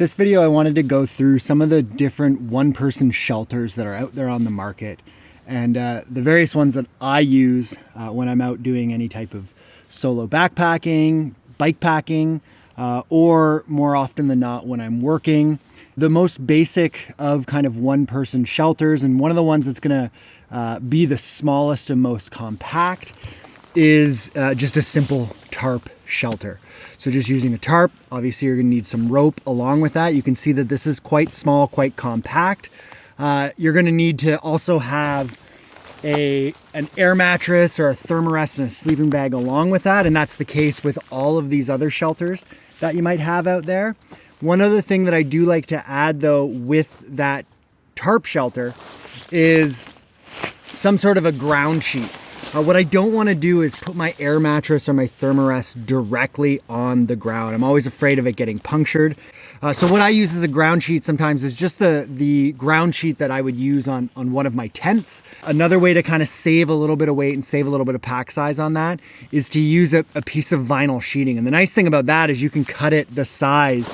This video I wanted to go through some of the different one-person shelters that are out there on the market and the various ones that I use when I'm out doing any type of solo backpacking, bike packing, or more often than not when I'm working. The most basic of kind of one-person shelters, and one of the ones that's going to be the smallest and most compact, is just a simple tarp shelter. So just using a tarp, obviously you're going to need some rope along with that. You can see that this is quite small, quite compact. You're going to need to also have an air mattress or a thermarest and a sleeping bag along with that, and that's the case with all of these other shelters that you might have out there. One other thing that I do like to add though with that tarp shelter is some sort of a ground sheet. What I don't want to do is put my air mattress or my thermarest directly on the ground. I'm always afraid of it getting punctured. So what I use as a ground sheet sometimes is just the ground sheet that I would use on one of my tents. Another way to kind of save a little bit of weight and save a little bit of pack size on that is to use a piece of vinyl sheeting. And the nice thing about that is you can cut it the size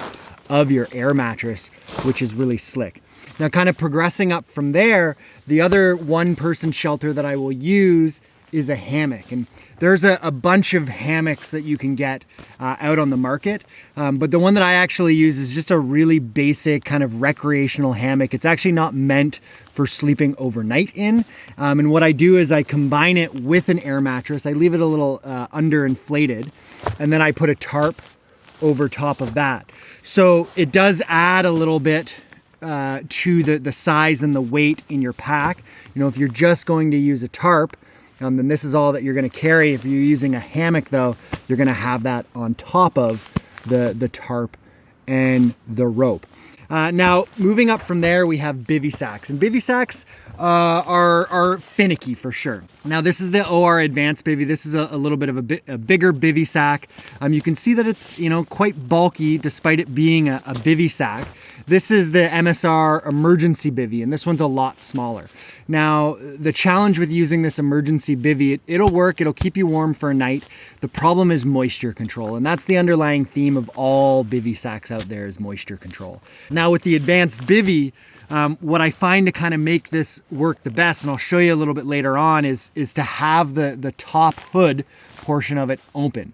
of your air mattress, which is really slick. Now, kind of progressing up from there, the other one-person shelter that I will use is a hammock. And there's a bunch of hammocks that you can get out on the market. But the one that I actually use is just a really basic kind of recreational hammock. It's actually not meant for sleeping overnight in. And what I do is I combine it with an air mattress. I leave it a little underinflated, and then I put a tarp over top of that. So it does add a little bit to the size and the weight in your pack. You know, if you're just going to use a tarp, then this is all that you're going to carry. If you're using a hammock though, you're going to have that on top of the tarp and the rope. Now, moving up from there, we have bivy sacks, and bivy sacks are finicky for sure. Now, this is the OR Advanced Bivy. This is a little bit of a bigger bivy sack. You can see that it's, you know, quite bulky despite it being a bivy sack. This is the MSR Emergency Bivy, and this one's a lot smaller. Now, the challenge with using this emergency bivy, it'll work, it'll keep you warm for a night. The problem is moisture control, and that's the underlying theme of all bivy sacks out there is moisture control. Now, with the Advanced Bivy, what I find to kind of make this work the best, and I'll show you a little bit later on, is to have the top hood portion of it open.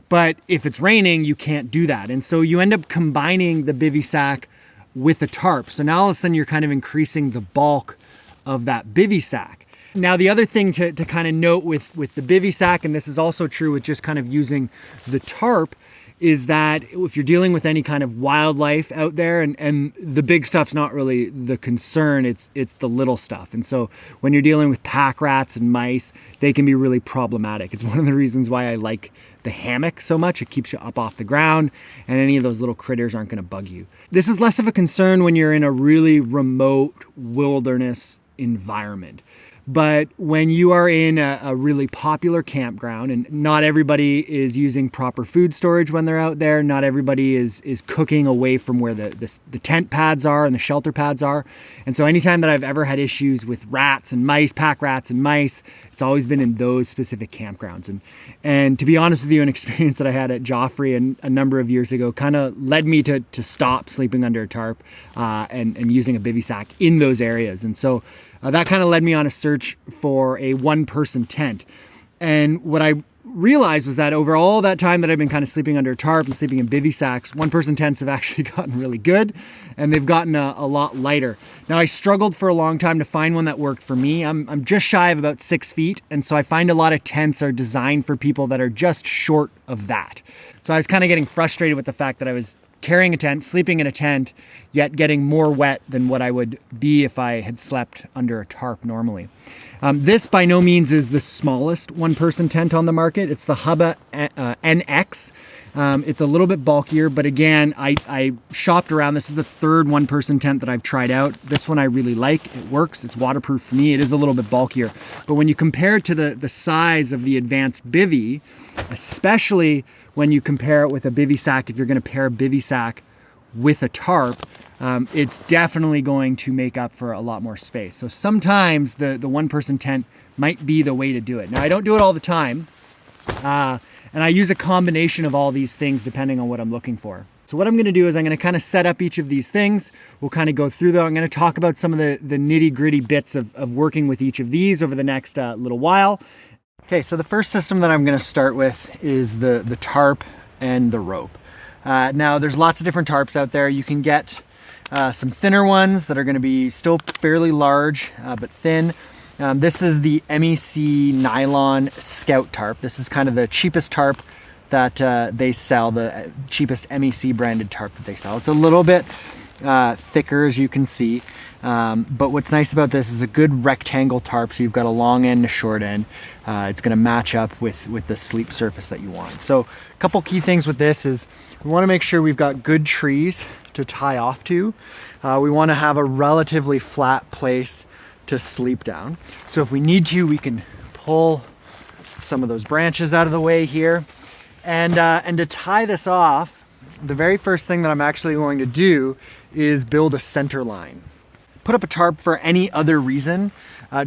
But if it's raining, you can't do that. And so you end up combining the bivy sack with a tarp. So now all of a sudden you're kind of increasing the bulk of that bivy sack. Now, the other thing to kind of note with the bivy sack, and this is also true with just kind of using the tarp, is that if you're dealing with any kind of wildlife out there, and the big stuff's not really the concern, it's the little stuff. And so when you're dealing with pack rats and mice, they can be really problematic. It's one of the reasons why I like the hammock so much. It keeps you up off the ground, and any of those little critters aren't going to bug you. This is less of a concern when you're in a really remote wilderness environment. But when you are in a really popular campground, and not everybody is using proper food storage when they're out there, not everybody is cooking away from where the tent pads are and the shelter pads are. And so anytime that I've ever had issues with rats and mice, pack rats and mice, it's always been in those specific campgrounds. And to be honest with you, an experience that I had at Joffrey a number of years ago kind of led me to stop sleeping under a tarp and using a bivy sack in those areas. And so that kind of led me on a search for a one-person tent. And what I realized was that over all that time that I've been kind of sleeping under a tarp and sleeping in bivy sacks, one-person tents have actually gotten really good, and they've gotten a lot lighter. Now, I struggled for a long time to find one that worked for me. I'm just shy of about 6 feet, and so I find a lot of tents are designed for people that are just short of that. So I was kind of getting frustrated with the fact that I was carrying a tent, sleeping in a tent, yet getting more wet than what I would be if I had slept under a tarp normally. This by no means is the smallest one-person tent on the market. It's the Hubba NX. It's a little bit bulkier, but again, I shopped around. This is the third one-person tent that I've tried out. This one I really like. It works. It's waterproof for me. It is a little bit bulkier. But when you compare it to the size of the Advanced Bivy, especially when you compare it with a bivy sack, if you're going to pair a bivy sack with a tarp, it's definitely going to make up for a lot more space. So sometimes the one-person tent might be the way to do it. Now, I don't do it all the time, and I use a combination of all these things depending on what I'm looking for. So So what I'm gonna do is I'm gonna kind of set up each of these things. We'll kind of go through them. I'm gonna talk about some of the nitty gritty bits of working with each of these over the next little while. Okay, so the first system that I'm gonna start with is the tarp and the rope. Now there's lots of different tarps out there. You can get some thinner ones that are gonna be still fairly large, but thin. This is the MEC nylon Scout tarp. This is kind of the cheapest tarp that they sell, the cheapest MEC branded tarp that they sell. It's a little bit thicker, as you can see, but what's nice about this is a good rectangle tarp, so you've got a long end and a short end. It's going to match up with the sleep surface that you want. So a couple key things with this is we want to make sure we've got good trees to tie off to. We want to have a relatively flat place to sleep down. So if we need to, we can pull some of those branches out of the way here. And to tie this off, the very first thing that I'm actually going to do is build a center line. Put up a tarp for any other reason.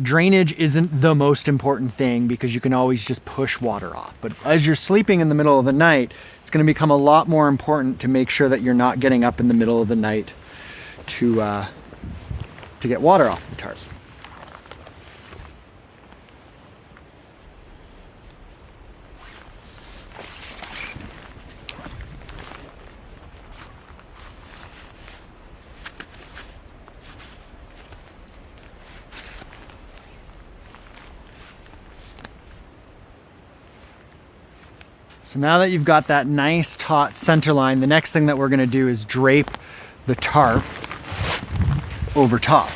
Drainage isn't the most important thing because you can always just push water off. But as you're sleeping in the middle of the night, it's going to become a lot more important to make sure that you're not getting up in the middle of the night to get water off the tarp. So now that you've got that nice taut center line, the next thing that we're going to do is drape the tarp over top.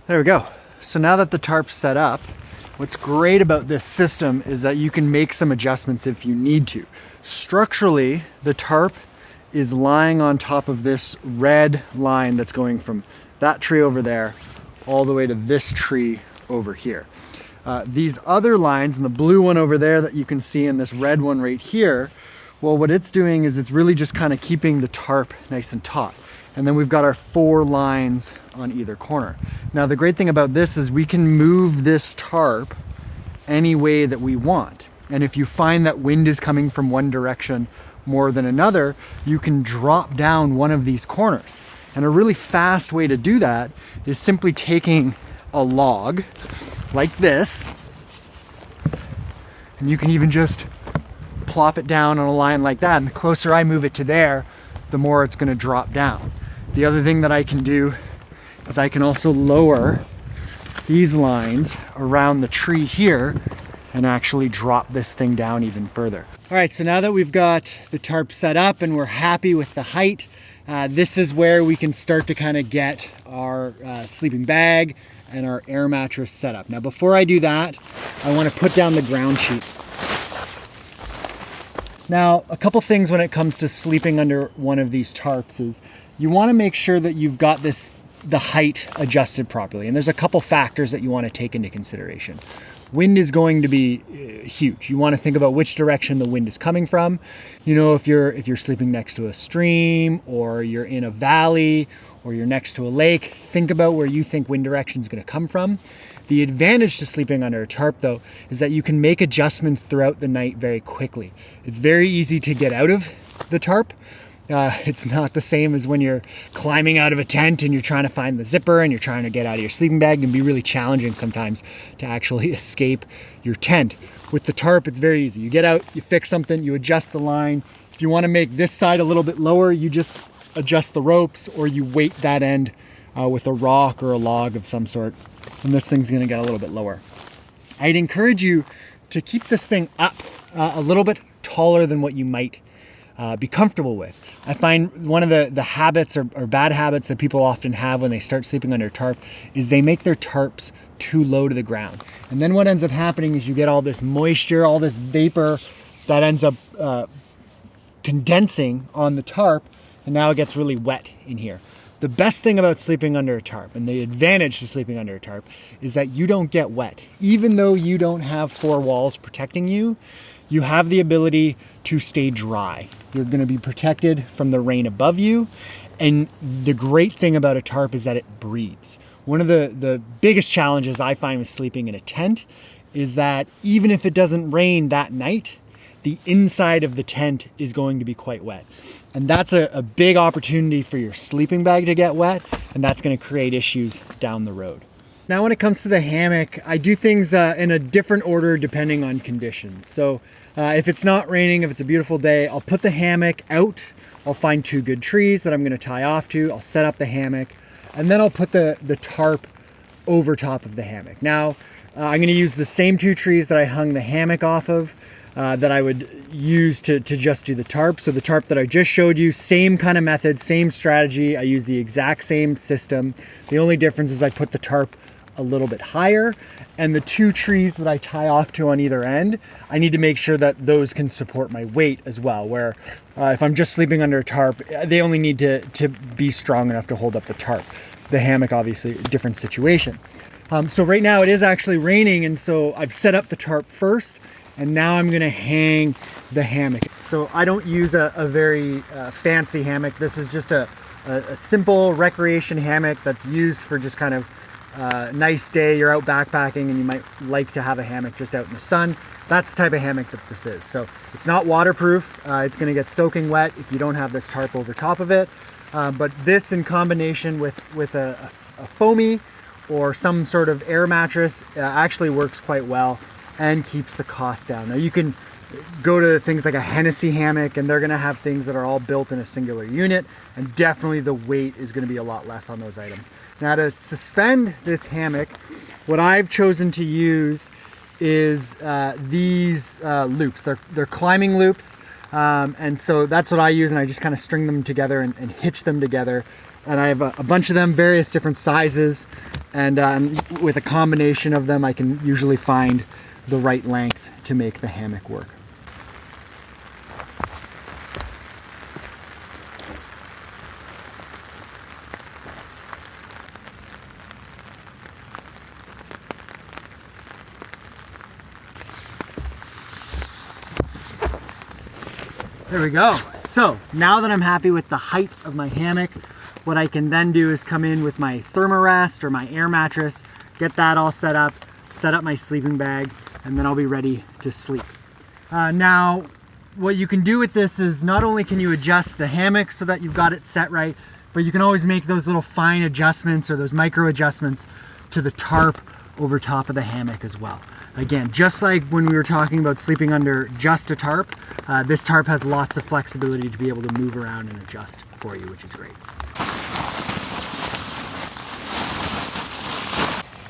There we go. So now that the tarp's set up, what's great about this system is that you can make some adjustments if you need to. Structurally, the tarp is lying on top of this red line that's going from that tree over there all the way to this tree over here. These other lines, and the blue one over there that you can see and this red one right here, well, what it's doing is it's really just kind of keeping the tarp nice and taut. And then we've got our 4 lines on either corner. Now the great thing about this is we can move this tarp any way that we want. And if you find that wind is coming from one direction more than another, you can drop down one of these corners. And a really fast way to do that is simply taking a log like this, and you can even just plop it down on a line like that, and the closer I move it to there, the more it's going to drop down. The other thing that I can do is I can also lower these lines around the tree here and actually drop this thing down even further. All right, so now that we've got the tarp set up and we're happy with the height, this is where we can start to kind of get our sleeping bag and our air mattress set up. Now before I do that, I want to put down the ground sheet. Now, a couple things when it comes to sleeping under one of these tarps is you want to make sure that you've got the height adjusted properly. And there's a couple factors that you want to take into consideration. Wind is going to be huge. You want to think about which direction the wind is coming from. You know, if you're sleeping next to a stream, or you're in a valley, or you're next to a lake, think about where you think wind direction is going to come from. The advantage to sleeping under a tarp, though, is that you can make adjustments throughout the night very quickly. It's very easy to get out of the tarp. It's not the same as when you're climbing out of a tent and you're trying to find the zipper and you're trying to get out of your sleeping bag. It can be really challenging sometimes to actually escape your tent. With the tarp, it's very easy. You get out, you fix something, you adjust the line. If you want to make this side a little bit lower, you just adjust the ropes, or you weight that end with a rock or a log of some sort, and this thing's going to get a little bit lower. I'd encourage you to keep this thing up a little bit taller than what you might be comfortable with. I find one of the habits or bad habits that people often have when they start sleeping under a tarp is they make their tarps too low to the ground. And then what ends up happening is you get all this moisture, all this vapor that ends up condensing on the tarp, and now it gets really wet in here. The best thing about sleeping under a tarp, and the advantage to sleeping under a tarp, is that you don't get wet. Even though you don't have 4 walls protecting you, you have the ability to stay dry. You're going to be protected from the rain above you. And the great thing about a tarp is that it breathes. One of the biggest challenges I find with sleeping in a tent is that even if it doesn't rain that night, the inside of the tent is going to be quite wet. And that's a big opportunity for your sleeping bag to get wet, and that's going to create issues down the road. Now, when it comes to the hammock, I do things in a different order depending on conditions. So if it's not raining, if it's a beautiful day, I'll put the hammock out. I'll find 2 good trees that I'm going to tie off to. I'll set up the hammock, and then I'll put the tarp over top of the hammock. Now, I'm going to use the same 2 trees that I hung the hammock off of that I would use to just do the tarp. So the tarp that I just showed you, same kind of method, same strategy. I use the exact same system. The only difference is I put the tarp a little bit higher, and the 2 trees that I tie off to on either end, I need to make sure that those can support my weight as well, where if I'm just sleeping under a tarp, they only need to be strong enough to hold up the tarp. The hammock, obviously, a different situation. So right now it is actually raining, and so I've set up the tarp first, and now I'm going to hang the hammock. So I don't use a very fancy hammock. This is just a simple recreation hammock that's used for just kind of nice day. You're out backpacking and you might like to have a hammock just out in the sun. That's the type of hammock that this is. So it's not waterproof. It's going to get soaking wet if you don't have this tarp over top of it. But this, in combination with a foamy or some sort of air mattress, actually works quite well and keeps the cost down. Now you can go to things like a Hennessy hammock, and they're going to have things that are all built in a singular unit, and definitely the weight is going to be a lot less on those items. Now, to suspend this hammock, what I've chosen to use is these loops. They're climbing loops, and so that's what I use, and I just kind of string them together and hitch them together. And I have a bunch of them, various different sizes, and with a combination of them, I can usually find the right length to make the hammock work. There we go. So now that I'm happy with the height of my hammock, what I can then do is come in with my thermarest or my air mattress, get that all set up my sleeping bag, and then I'll be ready to sleep. Now, what you can do with this is not only can you adjust the hammock so that you've got it set right, but you can always make those little fine adjustments or those micro adjustments to the tarp over top of the hammock as well. Again, just like when we were talking about sleeping under just a tarp, this tarp has lots of flexibility to be able to move around and adjust for you, which is great.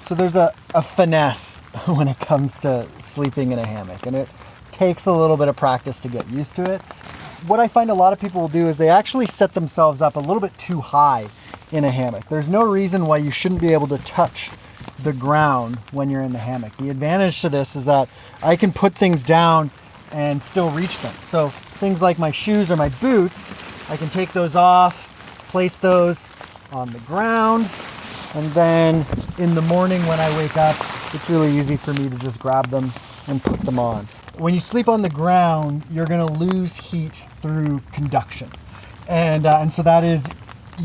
So there's a finesse when it comes to sleeping in a hammock, and it takes a little bit of practice to get used to it. What I find a lot of people will do is they actually set themselves up a little bit too high in a hammock. There's no reason why you shouldn't be able to touch the ground when you're in the hammock. The advantage to this is that I can put things down and still reach them. So things like my shoes or my boots, I can take those off, place those on the ground, and then in the morning when I wake up, it's really easy for me to just grab them and put them on. When you sleep on the ground, you're going to lose heat through conduction. And so that is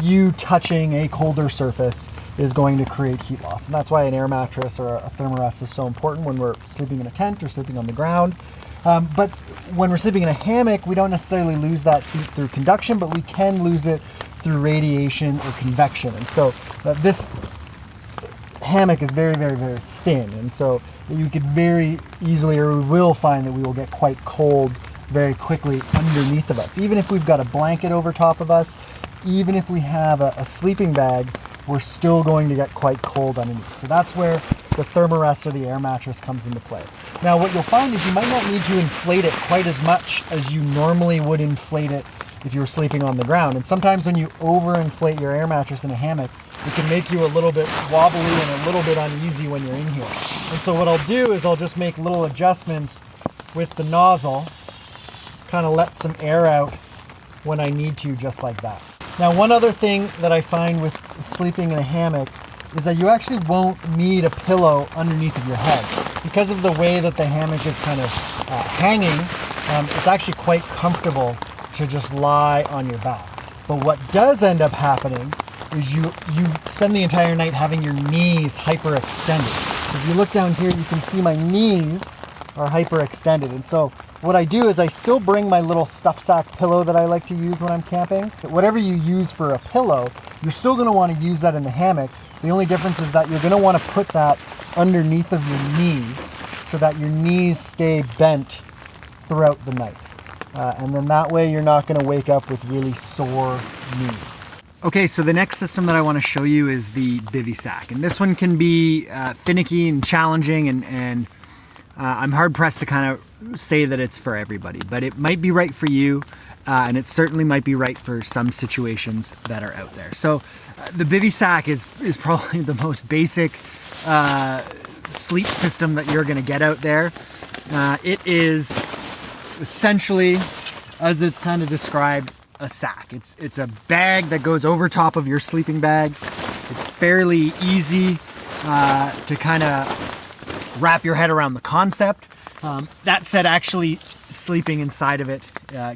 you touching a colder surface is going to create heat loss. And that's why an air mattress or a thermarest is so important when we're sleeping in a tent or sleeping on the ground. But when we're sleeping in a hammock, we don't necessarily lose that heat through conduction, but we can lose it through radiation or convection. And so this hammock is very, very, very thin. And so you could very easily, or we will find that we will get quite cold very quickly underneath of us. Even if we've got a blanket over top of us, even if we have a sleeping bag, we're still going to get quite cold underneath. So that's where the thermarest or the air mattress comes into play. Now what you'll find is you might not need to inflate it quite as much as you normally would inflate it if you were sleeping on the ground. And sometimes when you overinflate your air mattress in a hammock, it can make you a little bit wobbly and a little bit uneasy when you're in here. And so what I'll do is I'll just make little adjustments with the nozzle, kind of let some air out when I need to, just like that. Now, one other thing that I find with sleeping in a hammock is that you actually won't need a pillow underneath of your head. Because of the way that the hammock is kind of hanging, it's actually quite comfortable to just lie on your back. But what does end up happening is you spend the entire night having your knees hyperextended. If you look down here, you can see my knees are hyperextended. And so what I do is I still bring my little stuff sack pillow that I like to use when I'm camping. But whatever you use for a pillow, you're still going to want to use that in the hammock. The only difference is that you're going to want to put that underneath of your knees so that your knees stay bent throughout the night. And then that way you're not going to wake up with really sore knees. Okay, so the next system that I want to show you is the Bivy sack. And this one can be finicky and challenging, and I'm hard pressed to kind of say that it's for everybody, but it might be right for you, and it certainly might be right for some situations that are out there. So the Bivy sack is probably the most basic sleep system that you're going to get out there. It is essentially, as it's kind of described, a sack. It's a bag that goes over top of your sleeping bag. It's fairly easy to kind of wrap your head around the concept. That said, actually sleeping inside of it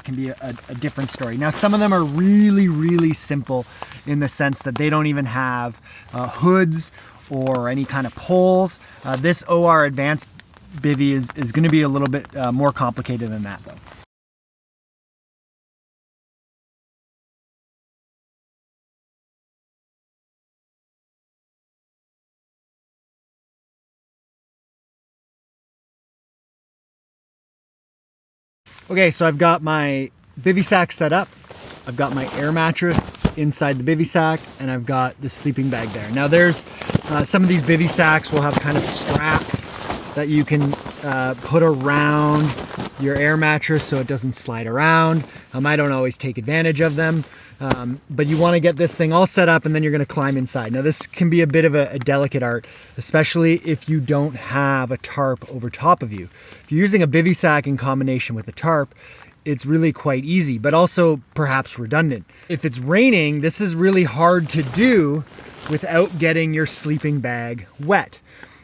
can be a different story. Now, some of them are really, really simple in the sense that they don't even have hoods or any kind of poles. This OR Advanced Bivy is going to be a little bit more complicated than that, though. Okay, so I've got my Bivy sack set up. I've got my air mattress inside the Bivy sack, and I've got the sleeping bag there. Now there's some of these Bivy sacks will have kind of straps that you can put around your air mattress so it doesn't slide around. I don't always take advantage of them, but you want to get this thing all set up and then you're going to climb inside. Now this can be a bit of a delicate art, especially if you don't have a tarp over top of you. If you're using a Bivy sack in combination with a tarp, it's really quite easy, but also perhaps redundant. If it's raining, this is really hard to do without getting your sleeping bag wet.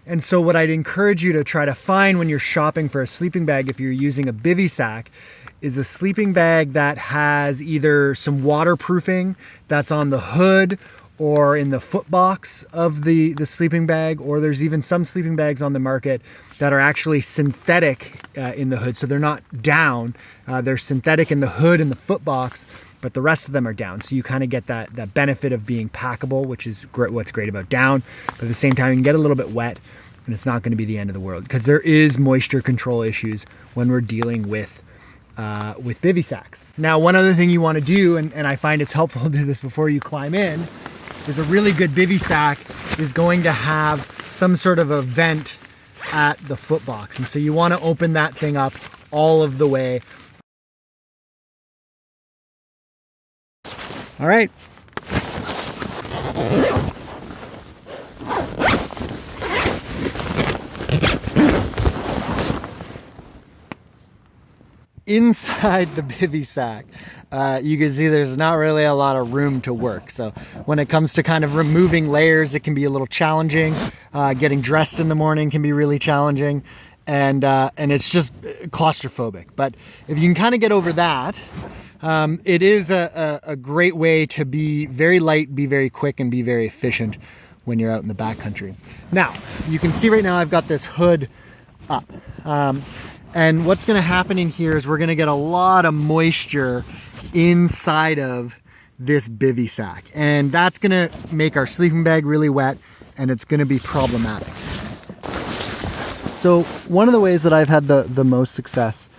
And so what I'd encourage you to try to find when you're shopping for a sleeping bag, if you're using a Bivy sack, is a sleeping bag that has either some waterproofing that's on the hood or in the foot box of the sleeping bag, or there's even some sleeping bags on the market that are actually synthetic in the hood. So they're not down, they're synthetic in the hood and the foot box, but the rest of them are down. So you kind of get that benefit of being packable, which is what's great about down. But at the same time, you can get a little bit wet, and it's not going to be the end of the world, because there is moisture control issues when we're dealing with Bivy sacks. Now, one other thing you want to do, and I find it's helpful to do this before you climb in, is a really good Bivy sack is going to have some sort of a vent at the foot box. And so you want to open that thing up all of the way. All right. Inside the Bivy sack, you can see there's not really a lot of room to work. So when it comes to kind of removing layers, it can be a little challenging. Getting dressed in the morning can be really challenging, and it's just claustrophobic. But if you can kind of get over that, it is a great way to be very light, be very quick, and be very efficient when you're out in the backcountry. Now, you can see right now I've got this hood up. And what's going to happen in here is we're going to get a lot of moisture inside of this Bivy sack. And that's going to make our sleeping bag really wet, and it's going to be problematic. So one of the ways that I've had the most success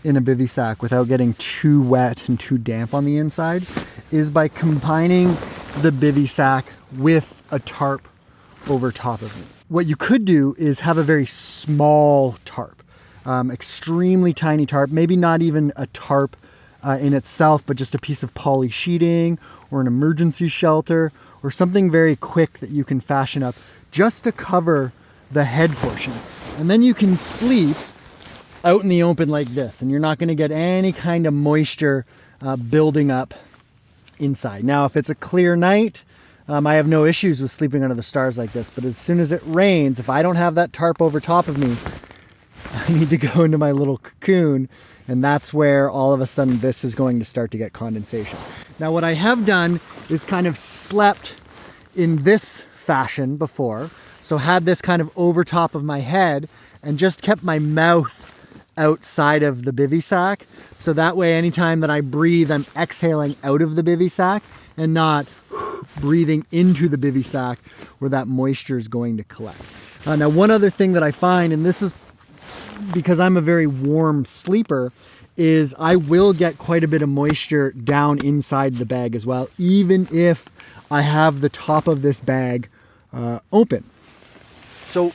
in a Bivy sack without getting too wet and too damp on the inside is by combining the Bivy sack with a tarp over top of it. What you could do is have a very small tarp. Extremely tiny tarp, maybe not even a tarp in itself, but just a piece of poly sheeting or an emergency shelter or something very quick that you can fashion up just to cover the head portion. And then you can sleep out in the open like this, and you're not going to get any kind of moisture building up inside. Now, if it's a clear night, I have no issues with sleeping under the stars like this, but as soon as it rains, if I don't have that tarp over top of me, I need to go into my little cocoon, and that's where all of a sudden this is going to start to get condensation. Now what I have done is kind of slept in this fashion before. So had this kind of over top of my head and just kept my mouth outside of the bivy sack. So that way, anytime that I breathe, I'm exhaling out of the bivy sack and not breathing into the bivy sack where that moisture is going to collect. Now, one other thing that I find, and this is because I'm a very warm sleeper, is I will get quite a bit of moisture down inside the bag as well, even if I have the top of this bag open. So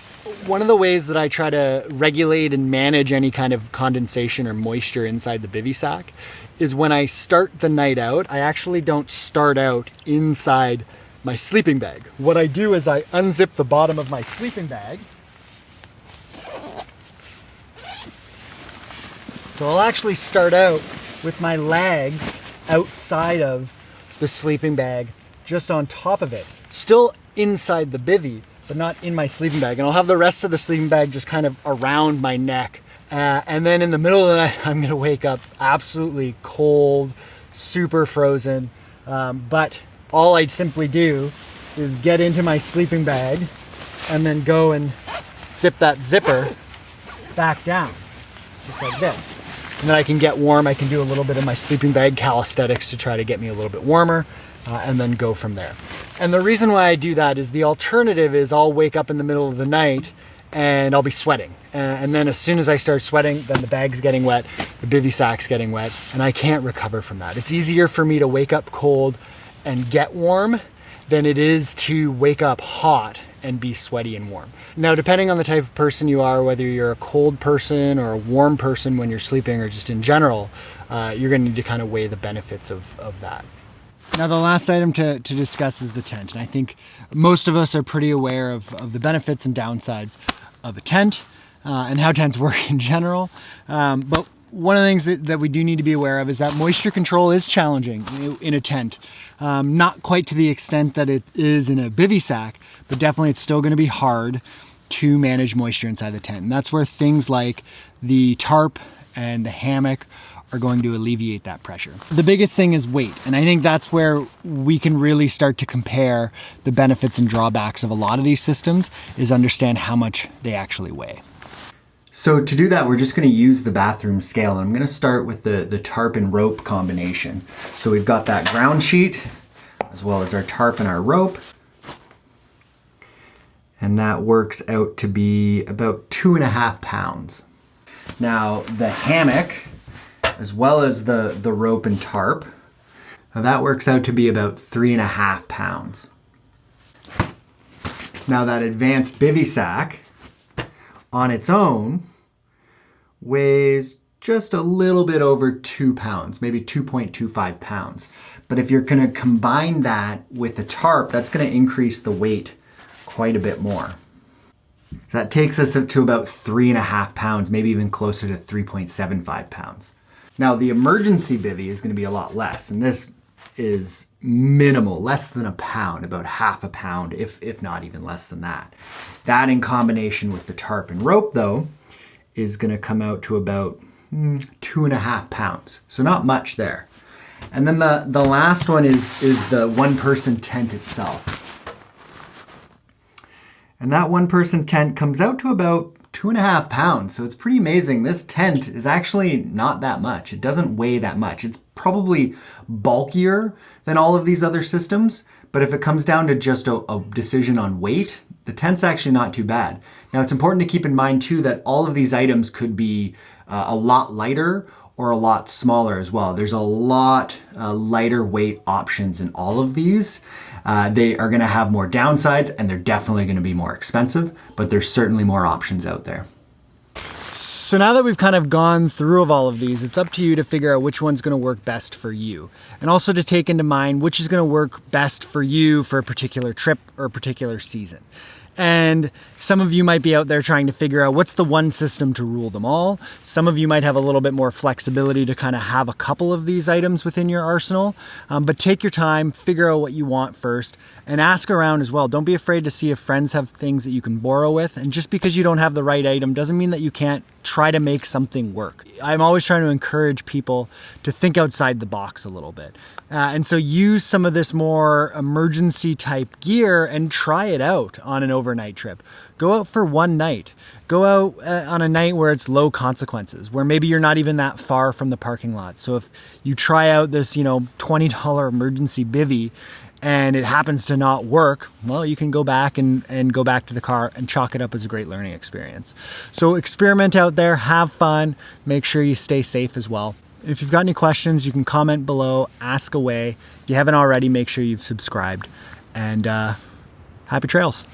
one of the ways that I try to regulate and manage any kind of condensation or moisture inside the bivy sack is when I start the night out, I actually don't start out inside my sleeping bag. What I do is I unzip the bottom of my sleeping bag. So I'll actually start out with my legs outside of the sleeping bag, just on top of it. Still inside the bivy, but not in my sleeping bag. And I'll have the rest of the sleeping bag just kind of around my neck. And then in the middle of the night, I'm gonna wake up absolutely cold, super frozen. But all I'd simply do is get into my sleeping bag and then go and zip that zipper back down, just like this. And then I can get warm. I can do a little bit of my sleeping bag calisthenics to try to get me a little bit warmer, and then go from there. And the reason why I do that is the alternative is I'll wake up in the middle of the night and I'll be sweating. And then as soon as I start sweating, then the bag's getting wet, the bivy sack's getting wet, and I can't recover from that. It's easier for me to wake up cold and get warm than it is to wake up hot and be sweaty and warm. Now, depending on the type of person you are, whether you're a cold person or a warm person when you're sleeping or just in general, you're gonna need to kind of weigh the benefits of that. Now, the last item to discuss is the tent. And I think most of us are pretty aware of the benefits and downsides of a tent and how tents work in general. But one of the things that we do need to be aware of is that moisture control is challenging in a tent. Not quite to the extent that it is in a bivy sack, but definitely it's still going to be hard to manage moisture inside the tent. And that's where things like the tarp and the hammock are going to alleviate that pressure. The biggest thing is weight, and I think that's where we can really start to compare the benefits and drawbacks of a lot of these systems, is understand how much they actually weigh. So to do that, we're just going to use the bathroom scale, and I'm going to start with the tarp and rope combination. So we've got that ground sheet, as well as our tarp and our rope, and that works out to be about 2.5 pounds. Now the hammock, as well as the rope and tarp, now that works out to be about 3.5 pounds. Now that advanced bivy sack on its own weighs just a little bit over 2 pounds, maybe 2.25 pounds. But if you're gonna combine that with a tarp, that's gonna increase the weight quite a bit more. So that takes us up to about 3.5 pounds, maybe even closer to 3.75 pounds. Now the emergency bivy is going to be a lot less, and this is minimal, less than a pound, about 1/2 pound, if not even less than that. That in combination with the tarp and rope though, is going to come out to about 2.5 pounds. So not much there. And then the last one is the one-person tent itself. And that one-person tent comes out to about 2.5 pounds. So it's pretty amazing. This tent is actually not that much. It doesn't weigh that much. It's probably bulkier than all of these other systems, but if it comes down to just a decision on weight, the tent's actually not too bad. Now it's important to keep in mind too that all of these items could be a lot lighter or a lot smaller as well. There's a lot lighter weight options in all of these. They are gonna have more downsides and they're definitely gonna be more expensive, but there's certainly more options out there. So now that we've kind of gone through of all of these, it's up to you to figure out which one's gonna work best for you. And also to take into mind which is gonna work best for you for a particular trip or a particular season. And some of you might be out there trying to figure out what's the one system to rule them all. Some of you might have a little bit more flexibility to kind of have a couple of these items within your arsenal. But take your time, figure out what you want first, and ask around as well. Don't be afraid to see if friends have things that you can borrow with. And just because you don't have the right item doesn't mean that you can't try to make something work. I'm always trying to encourage people to think outside the box a little bit. And so use some of this more emergency type gear and try it out on an overnight trip. Go out for one night. Go out on a night where it's low consequences, where maybe you're not even that far from the parking lot. So if you try out this, $20 emergency bivy and it happens to not work, well, you can go back and go back to the car and chalk it up as a great learning experience. So experiment out there, have fun, make sure you stay safe as well. If you've got any questions, you can comment below, ask away. If you haven't already, make sure you've subscribed, and happy trails.